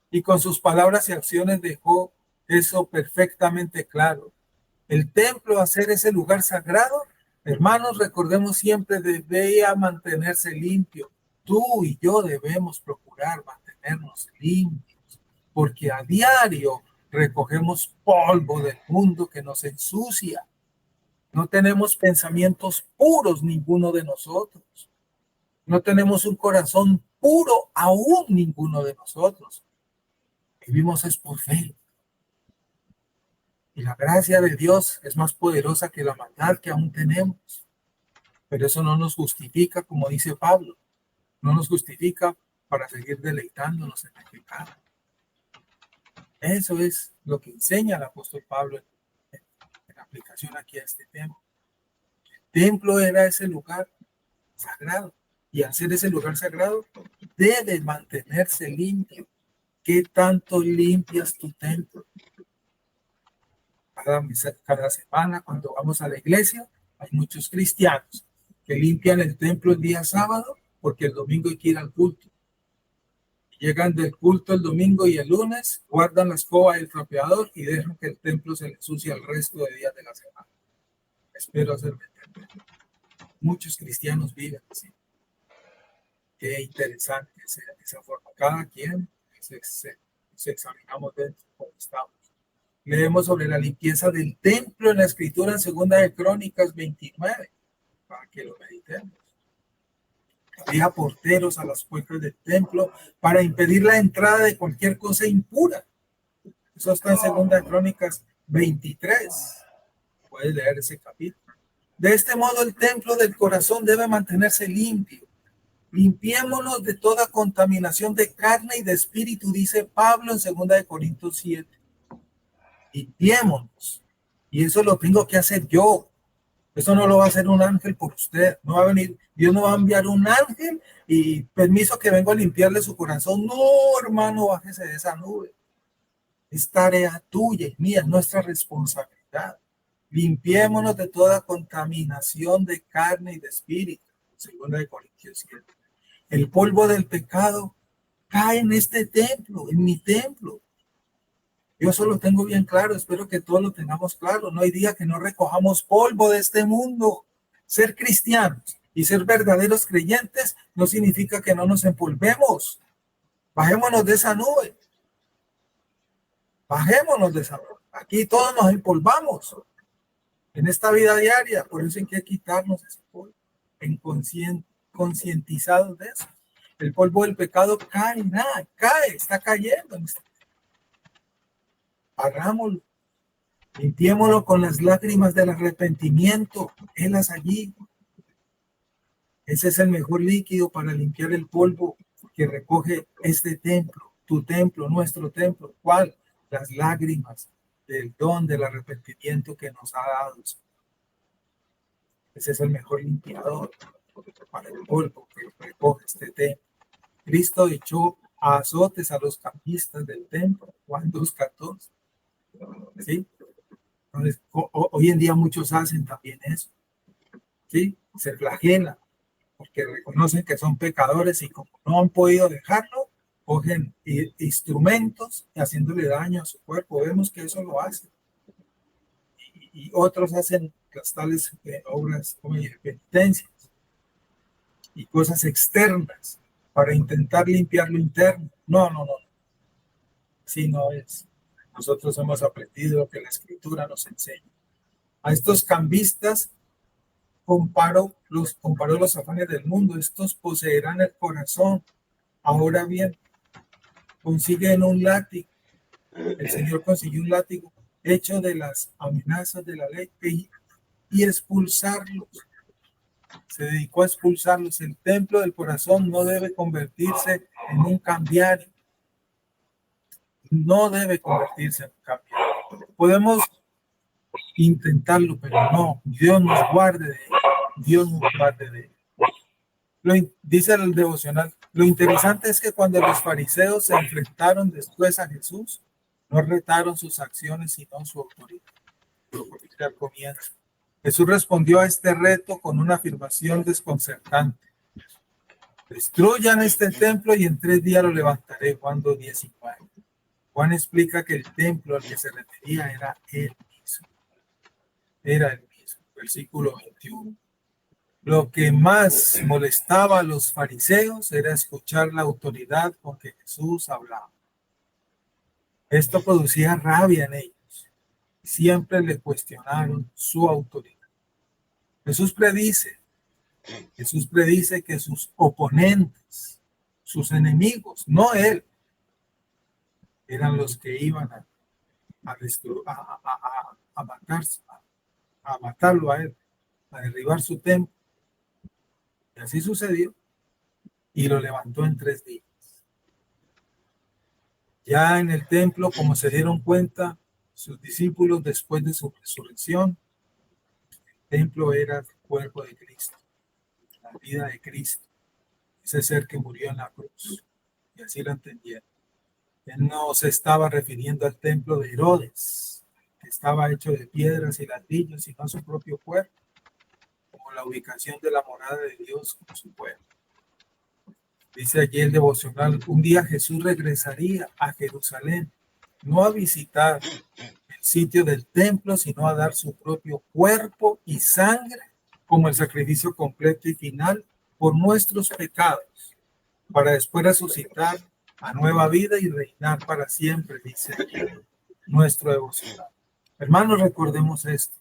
y con sus palabras y acciones dejó eso perfectamente claro. El templo, a ser ese lugar sagrado, hermanos, recordemos siempre, debía mantenerse limpio. Tú y yo debemos procurar mantenernos limpios, porque a diario recogemos polvo del mundo que nos ensucia. No tenemos pensamientos puros ninguno de nosotros. No tenemos un corazón puro aún ninguno de nosotros. Vivimos es por fe. Y la gracia de Dios es más poderosa que la maldad que aún tenemos. Pero eso no nos justifica, como dice Pablo. No nos justifica para seguir deleitándonos en el pecado. Eso es lo que enseña el apóstol Pablo en aplicación aquí a este tema. El templo era ese lugar sagrado. Y al ser ese lugar sagrado, debe mantenerse limpio. ¿Qué tanto limpias tu templo? Cada semana, cuando vamos a la iglesia, hay muchos cristianos que limpian el templo el día sábado porque el domingo hay que ir al culto. Llegan del culto el domingo y el lunes, guardan la escoba y el trapeador y dejan que el templo se les ensucie el resto de días de la semana. Espero hacerme entender. Muchos cristianos viven así. Qué interesante esa forma. Cada quien se examinamos dentro cómo estamos. Leemos sobre la limpieza del templo en la escritura en 2 de Crónicas 29, para que lo meditemos. Había porteros a las puertas del templo para impedir la entrada de cualquier cosa impura. Eso está en 2 de Crónicas 23. Puedes leer ese capítulo. De este modo, el templo del corazón debe mantenerse limpio. Limpiémonos de toda contaminación de carne y de espíritu, dice Pablo en 2 de Corintios 7. Limpiémonos. Y eso lo tengo que hacer yo. Eso no lo va a hacer un ángel por usted. No va a venir, Dios no va a enviar un ángel y permiso que vengo a limpiarle su corazón. No, hermano, bájese de esa nube. Es tarea tuya y mía, es nuestra responsabilidad. Limpiémonos de toda contaminación de carne y de espíritu. 2 de Corintios 7. El polvo del pecado cae en este templo, en mi templo. Yo eso lo tengo bien claro, espero que todos lo tengamos claro. No hay día que no recojamos polvo de este mundo. Ser cristianos y ser verdaderos creyentes no significa que no nos empolvemos. Bajémonos de esa nube. Bajémonos de esa nube. Aquí todos nos empolvamos en esta vida diaria. Por eso hay que quitarnos ese polvo. Concientizados de eso. El polvo del pecado cae, está cayendo. Hagámoslo. Limpiémoslo con las lágrimas del arrepentimiento. Helas allí. Ese es el mejor líquido para limpiar el polvo que recoge este templo, tu templo, nuestro templo. ¿Cuál? Las lágrimas del don del arrepentimiento que nos ha dado. Ese es el mejor limpiador para el polvo que recoge este templo. Cristo echó a azotes a los cambistas del templo. Juan 2:14. ¿Sí? Entonces, hoy en día muchos hacen también eso. ¿Sí? Se flagelan porque reconocen que son pecadores y como no han podido dejarlo, cogen instrumentos y haciéndole daño a su cuerpo. Vemos que eso lo hacen. Y otros hacen las tales obras como penitencias y cosas externas para intentar limpiar lo interno. No. Así no es. Nosotros hemos aprendido lo que la Escritura nos enseña. A estos cambistas comparó los afanes del mundo. Estos poseerán el corazón. Ahora bien, consiguen un látigo. El Señor consiguió un látigo hecho de las amenazas de la ley y expulsarlos. Se dedicó a expulsarlos. El templo del corazón no debe convertirse en un cambiario. No debe convertirse en un cambiario. Podemos intentarlo, pero no. Dios nos guarde de ello. Dios nos guarde de ello. Dice el devocional, lo interesante es que cuando los fariseos se enfrentaron después a Jesús, no retaron sus acciones, sino su autoridad. Al comienzo. Jesús respondió a este reto con una afirmación desconcertante. Destruyan este templo y en 3 días lo levantaré. Juan 2:19. Juan explica que el templo al que se refería era él mismo. Era el mismo. Versículo 21. Lo que más molestaba a los fariseos era escuchar la autoridad con que Jesús hablaba. Esto producía rabia en ellos. Siempre le cuestionaron su autoridad. Jesús predice que sus oponentes, sus enemigos, no él, eran los que iban a matarlo a él, a derribar su templo. Y así sucedió. Y lo levantó en 3 días. Ya en el templo, como se dieron cuenta sus discípulos después de su resurrección, el templo era el cuerpo de Cristo, la vida de Cristo, ese ser que murió en la cruz. Y así lo entendieron. Él no se estaba refiriendo al templo de Herodes, que estaba hecho de piedras y ladrillos, sino a su propio cuerpo, como la ubicación de la morada de Dios con su pueblo. Dice allí el devocional, un día Jesús regresaría a Jerusalén, no a visitar el sitio del templo, sino a dar su propio cuerpo y sangre como el sacrificio completo y final por nuestros pecados, para después resucitar a nueva vida y reinar para siempre, dice nuestro devocional. Hermanos, recordemos esto.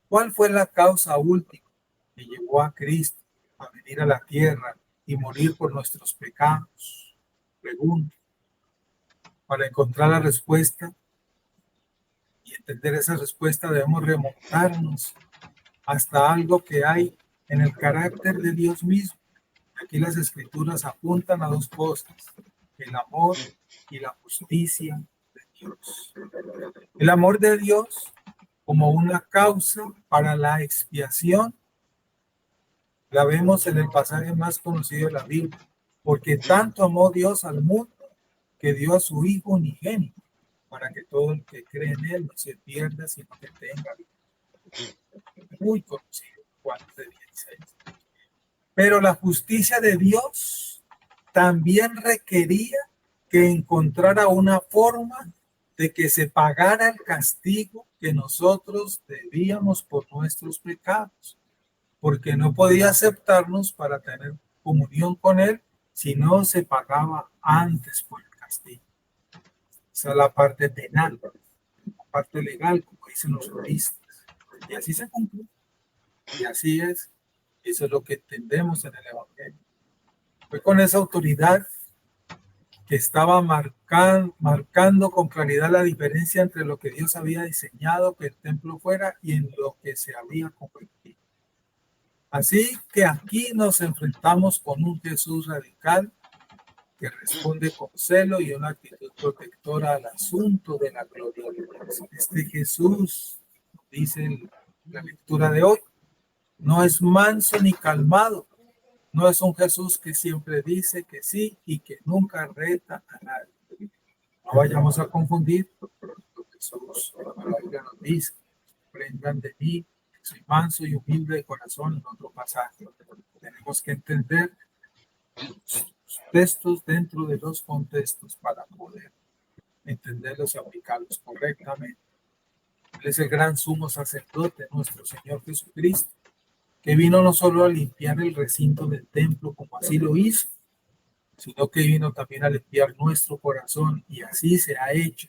¿Cuál fue la causa última que llevó a Cristo a venir a la tierra y morir por nuestros pecados? Pregunto. Para encontrar la respuesta y entender esa respuesta debemos remontarnos hasta algo que hay en el carácter de Dios mismo. Aquí las escrituras apuntan a dos cosas, el amor y la justicia de Dios. El amor de Dios como una causa para la expiación, la vemos en el pasaje más conocido de la Biblia, porque tanto amó Dios al mundo que dio a su Hijo unigénito, para que todo el que cree en Él no se pierda, sino que tenga vida. Muy conocido, Juan 3:16. Pero la justicia de Dios también requería que encontrara una forma de que se pagara el castigo que nosotros debíamos por nuestros pecados, porque no podía aceptarnos para tener comunión con Él si no se pagaba antes por el castigo. Esa es la parte penal, la parte legal, como dicen los juristas. Y así se cumplió. Y así es. Eso es lo que entendemos en el Evangelio. Fue con esa autoridad que estaba marcando con claridad la diferencia entre lo que Dios había diseñado que el templo fuera y en lo que se había convertido. Así que aquí nos enfrentamos con un Jesús radical que responde con celo y una actitud protectora al asunto de la gloria de Dios. Este Jesús, dice la lectura de hoy, no es manso ni calmado. No es un Jesús que siempre dice que sí y que nunca reta a nadie. No vayamos a confundir lo que Jesús, la Biblia nos dice. Aprendan de mí, que soy manso y humilde de corazón, en otro pasaje. Tenemos que entender los textos dentro de los contextos para poder entenderlos y aplicarlos correctamente. Él es el gran sumo sacerdote, nuestro Señor Jesucristo, que vino no solo a limpiar el recinto del templo como así lo hizo, sino que vino también a limpiar nuestro corazón y así se ha hecho,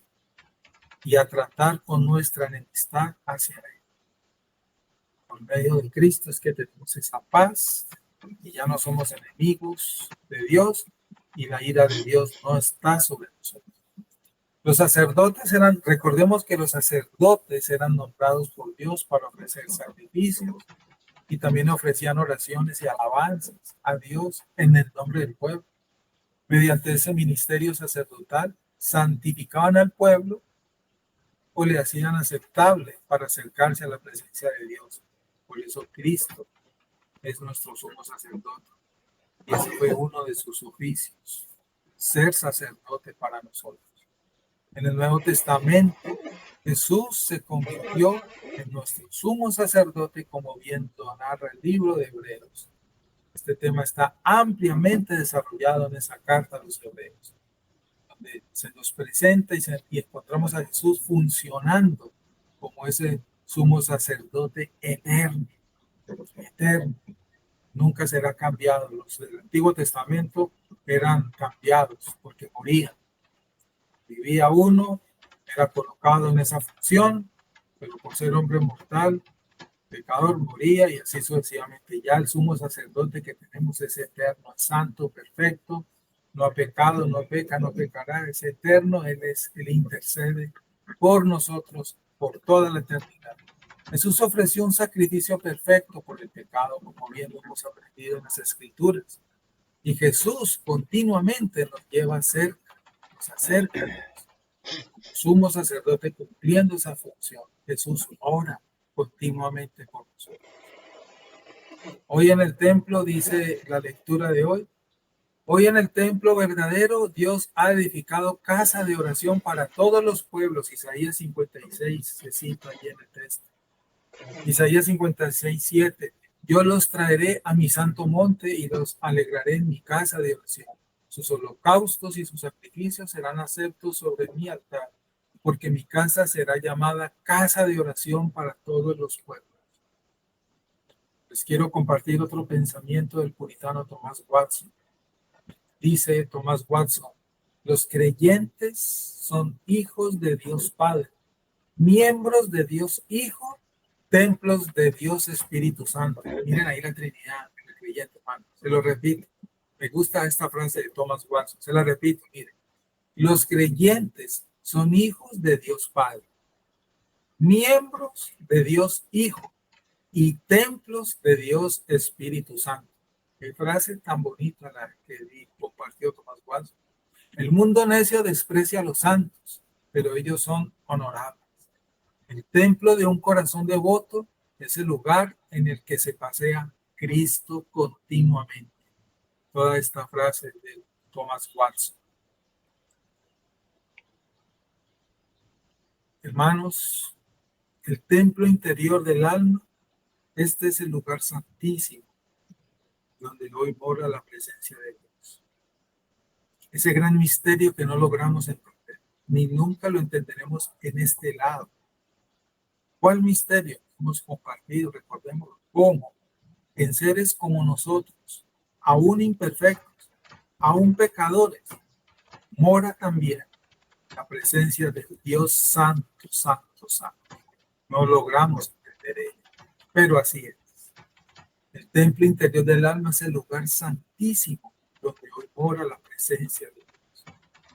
y a tratar con nuestra enemistad hacia Él. Por medio de Cristo es que tenemos esa paz y ya no somos enemigos de Dios y la ira de Dios no está sobre nosotros. Los sacerdotes recordemos que los sacerdotes eran nombrados por Dios para ofrecer sacrificios y también ofrecían oraciones y alabanzas a Dios en el nombre del pueblo. Mediante ese ministerio sacerdotal santificaban al pueblo o le hacían aceptable para acercarse a la presencia de Dios. Por eso Cristo es nuestro sumo sacerdote. Y ese fue uno de sus oficios, ser sacerdote para nosotros. En el Nuevo Testamento, Jesús se convirtió en nuestro sumo sacerdote, como bien lo narra el libro de Hebreos. Este tema está ampliamente desarrollado en esa carta a los Hebreos, donde se nos presenta y encontramos a Jesús funcionando como ese sumo sacerdote eterno. Nunca será cambiado. Los del Antiguo Testamento eran cambiados porque morían. Vivía uno, era colocado en esa función, pero por ser hombre mortal, pecador, moría y así sucesivamente. Ya el sumo sacerdote que tenemos es eterno, es santo, perfecto, no ha pecado, no peca, no pecará, es eterno. Él intercede por nosotros por toda la eternidad. Jesús ofreció un sacrificio perfecto por el pecado, como bien lo hemos aprendido en las Escrituras. Y Jesús continuamente nos lleva cerca, nos acerca a Dios. Como sumo sacerdote cumpliendo esa función, Jesús ora continuamente por nosotros. Hoy en el templo, dice la lectura de hoy en el templo verdadero Dios ha edificado casa de oración para todos los pueblos. Isaías 56 se cita allí en el texto. Isaías 56:7 Yo los traeré a mi santo monte y los alegraré en mi casa de oración. Sus holocaustos y sus sacrificios serán aceptos sobre mi altar, porque mi casa será llamada casa de oración para todos los pueblos. Les quiero compartir otro pensamiento del puritano Thomas Watson. Dice Thomas Watson: los creyentes son hijos de Dios Padre, miembros de Dios Hijo, templos de Dios Espíritu Santo. Miren ahí la Trinidad, el creyente, hermano. Se lo repito. Me gusta esta frase de Thomas Watson. Se la repito, miren. Los creyentes son hijos de Dios Padre, miembros de Dios Hijo y templos de Dios Espíritu Santo. Qué frase tan bonita la que compartió Thomas Watson. El mundo necio desprecia a los santos, pero ellos son honorables. El templo de un corazón devoto es el lugar en el que se pasea Cristo continuamente. Toda esta frase de Thomas Watson. Hermanos, el templo interior del alma, este es el lugar santísimo, donde hoy mora la presencia de Dios. Ese gran misterio que no logramos entender, ni nunca lo entenderemos en este lado. ¿Cuál misterio hemos compartido? Recordemos cómo en seres como nosotros, aún imperfectos, aún pecadores, mora también la presencia de Dios santo, santo, santo. No logramos entender ello, pero así es. El templo interior del alma es el lugar santísimo donde hoy mora la presencia de Dios,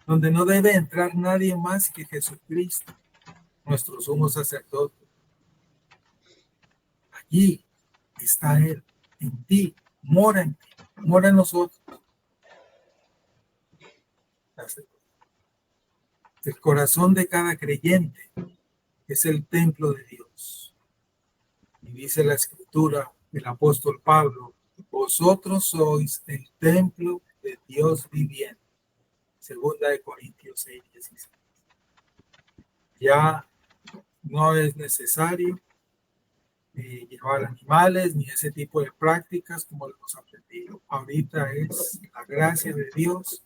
donde no debe entrar nadie más que Jesucristo, nuestro sumo sacerdote. Allí está Él, en ti, mora en ti, mora en nosotros. El corazón de cada creyente es el templo de Dios. Y dice la escritura del apóstol Pablo: vosotros sois el templo de Dios viviente. Segunda de Corintios 6:16. Ya no es necesario llevar animales ni ese tipo de prácticas como lo hemos aprendido. Ahorita es la gracia de Dios,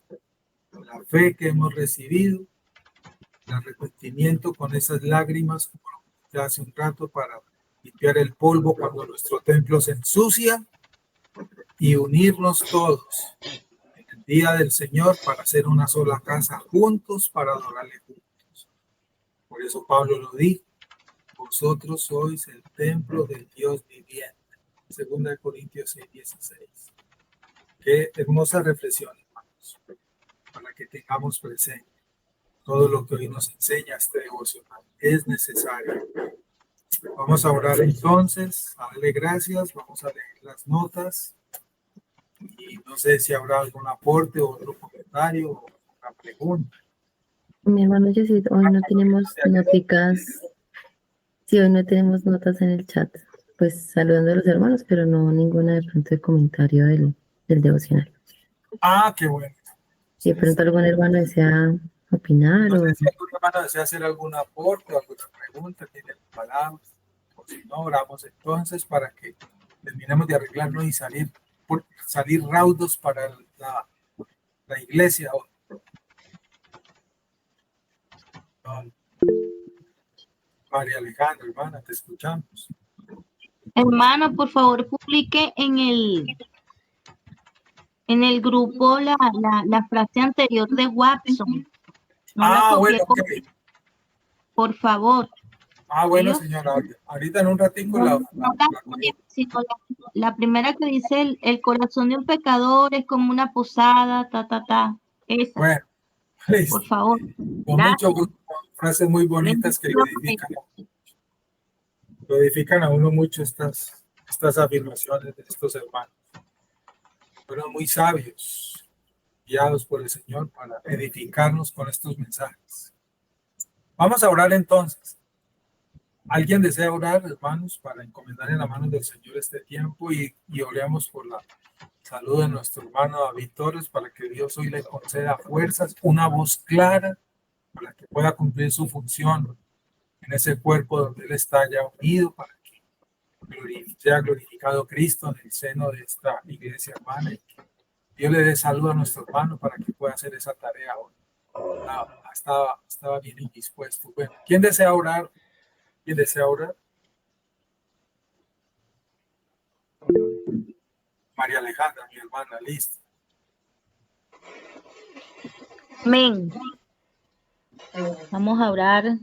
la fe que hemos recibido, el arrepentimiento con esas lágrimas, como ya hace un rato, para limpiar el polvo cuando nuestro templo se ensucia, y unirnos todos en el día del Señor para hacer una sola casa juntos, para adorarle juntos. Por eso Pablo lo dijo: vosotros sois el templo del Dios viviente. Segunda de Corintios 6:16. Qué hermosa reflexión, hermanos, para que tengamos presente todo lo que hoy nos enseña este devocional. Es necesario. Vamos a orar entonces, a darle gracias, vamos a leer las notas y no sé si habrá algún aporte o otro comentario o una pregunta. Mi hermano Yesid, hoy no tenemos noticas. Sí, hoy no tenemos notas en el chat. Pues saludando a los hermanos, pero no ninguna de pronto de comentario del devocional. Ah, qué bueno. Si de pronto algún hermano desea opinar No o... sé si algún hermano desea hacer algún aporte o alguna pregunta, tiene palabras, o si no, oramos entonces para que terminemos de arreglarnos y salir raudos para la iglesia. María Alejandra, hermana, te escuchamos. Hermano, por favor, publique en el grupo la frase anterior de Watson. No la copié, bueno, okay. Por favor. Bueno, señora, ahorita en un ratito la primera que dice el corazón de un pecador es como una posada, esa. Bueno, por favor. Con mucho gusto, frases muy bonitas que lo edifican a uno mucho estas afirmaciones de estos hermanos. Fueron muy sabios, guiados por el Señor para edificarnos con estos mensajes. Vamos a orar entonces. ¿Alguien desea orar, hermanos, para encomendar en la mano del Señor este tiempo y oremos por la salud de nuestro hermano David Torres, para que Dios hoy le conceda fuerzas, una voz clara, para que pueda cumplir su función en ese cuerpo donde él está ya unido, para que sea glorificado Cristo en el seno de esta iglesia hermana, y que Dios le dé salud a nuestro hermano para que pueda hacer esa tarea hoy. Estaba bien indispuesto. Bueno, ¿quién desea orar? ¿Quién desea orar? María Alejandra, mi hermana, listo. Amén. Vamos a orar,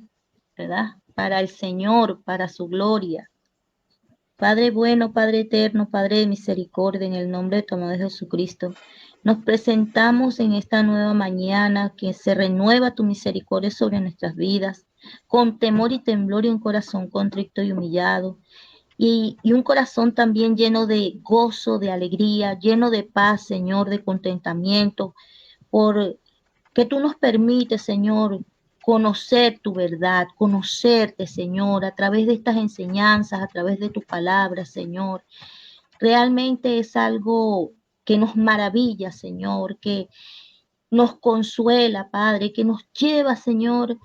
¿verdad? Para el Señor, para su gloria. Padre bueno, Padre eterno, Padre de misericordia, en el nombre de tu amado Jesucristo, nos presentamos en esta nueva mañana que se renueva tu misericordia sobre nuestras vidas, con temor y temblor y un corazón contrito y humillado, y un corazón también lleno de gozo, de alegría, lleno de paz, Señor, de contentamiento, por que tú nos permites, Señor, conocer tu verdad, conocerte, Señor, a través de estas enseñanzas, a través de tu palabra, Señor. Realmente es algo que nos maravilla, Señor, que nos consuela, Padre, que nos lleva, Señor,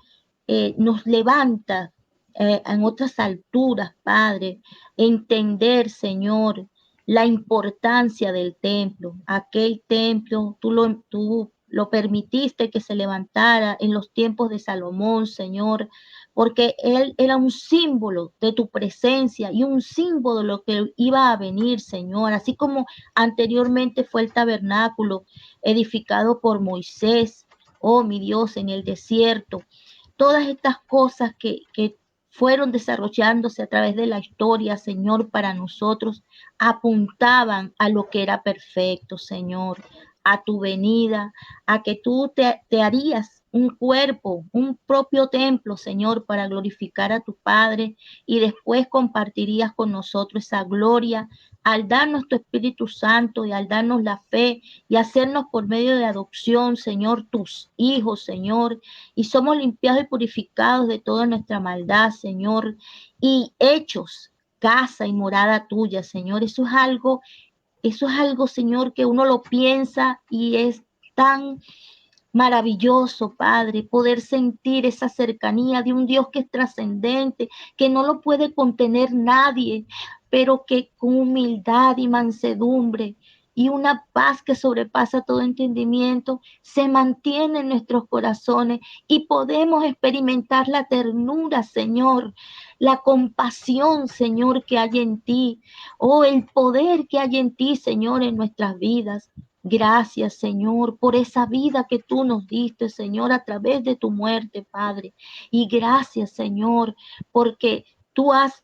nos levanta en otras alturas, Padre, entender, Señor, la importancia del templo. Aquel templo, tú lo permitiste que se levantara en los tiempos de Salomón, Señor, porque él era un símbolo de tu presencia y un símbolo de lo que iba a venir, Señor, así como anteriormente fue el tabernáculo edificado por Moisés, oh mi Dios, en el desierto. Todas estas cosas que fueron desarrollándose a través de la historia, Señor, para nosotros, apuntaban a lo que era perfecto, Señor, a tu venida, a que tú te harías un cuerpo, un propio templo, Señor, para glorificar a tu Padre, y después compartirías con nosotros esa gloria al darnos tu Espíritu Santo y al darnos la fe y hacernos por medio de adopción, Señor, tus hijos, Señor, y somos limpiados y purificados de toda nuestra maldad, Señor, y hechos casa y morada tuya, Señor. Eso es algo, Señor, que uno lo piensa y es tan maravilloso, Padre, poder sentir esa cercanía de un Dios que es trascendente, que no lo puede contener nadie, pero que con humildad y mansedumbre y una paz que sobrepasa todo entendimiento, se mantiene en nuestros corazones y podemos experimentar la ternura, Señor, la compasión, Señor, que hay en ti, oh, el poder que hay en ti, Señor, en nuestras vidas. Gracias, Señor, por esa vida que tú nos diste, Señor, a través de tu muerte, Padre. Y gracias, Señor, porque tú has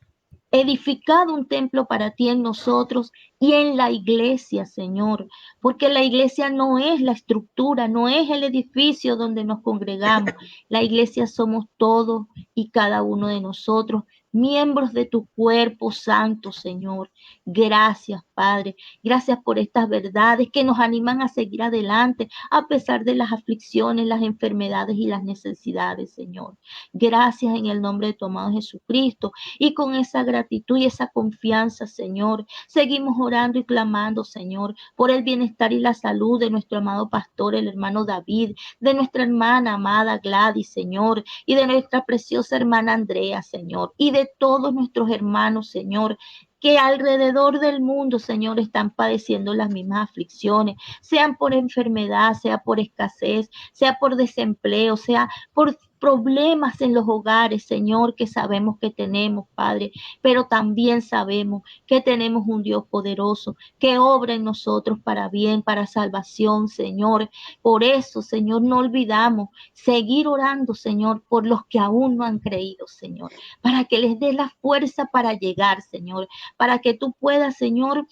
edificado un templo para ti en nosotros y en la iglesia, Señor, porque la iglesia no es la estructura, no es el edificio donde nos congregamos. La iglesia somos todos y cada uno de nosotros, miembros de tu cuerpo santo, Señor. Gracias, Padre. Gracias por estas verdades que nos animan a seguir adelante a pesar de las aflicciones, las enfermedades y las necesidades, Señor. Gracias en el nombre de tu amado Jesucristo. Y con esa gratitud y esa confianza, Señor, seguimos orando y clamando, Señor, por el bienestar y la salud de nuestro amado pastor, el hermano David, de nuestra hermana amada Gladys, Señor, y de nuestra preciosa hermana Andrea, Señor, y de todos nuestros hermanos, Señor, que alrededor del mundo, Señor, están padeciendo las mismas aflicciones, sean por enfermedad, sea por escasez, sea por desempleo, sea por problemas en los hogares, Señor, que sabemos que tenemos, Padre, pero también sabemos que tenemos un Dios poderoso que obra en nosotros para bien, para salvación, Señor. Por eso, Señor, no olvidamos seguir orando, Señor, por los que aún no han creído, Señor, para que les dé la fuerza para llegar, Señor, para que tú puedas, Señor,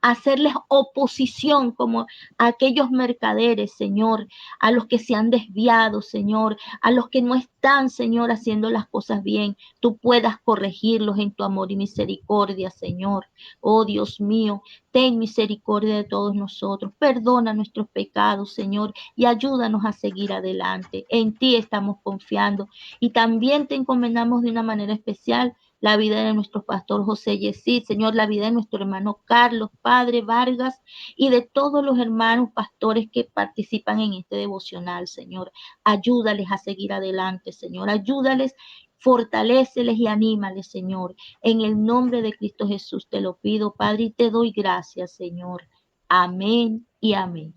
hacerles oposición como a aquellos mercaderes, Señor, a los que se han desviado, Señor, a los que no están, Señor, haciendo las cosas bien. Tú puedas corregirlos en tu amor y misericordia, Señor. Oh Dios mío, ten misericordia de todos nosotros. Perdona nuestros pecados, Señor, y ayúdanos a seguir adelante. En ti estamos confiando y también te encomendamos de una manera especial la vida de nuestro pastor José Yesid, Señor, la vida de nuestro hermano Carlos, Padre Vargas, y de todos los hermanos pastores que participan en este devocional, Señor. Ayúdales a seguir adelante, Señor. Ayúdales Fortaléceles y anímales, Señor. En el nombre de Cristo Jesús te lo pido, Padre, y te doy gracias, Señor. Amén y amén.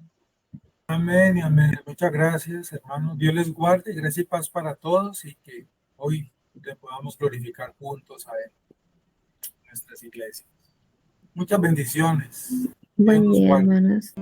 Amén y amén. Muchas gracias, hermanos. Dios les guarde, gracia y paz para todos y que hoy le podamos glorificar juntos a Él en nuestras iglesias. Muchas bendiciones. Dios Buen nos día, guarde. hermanos.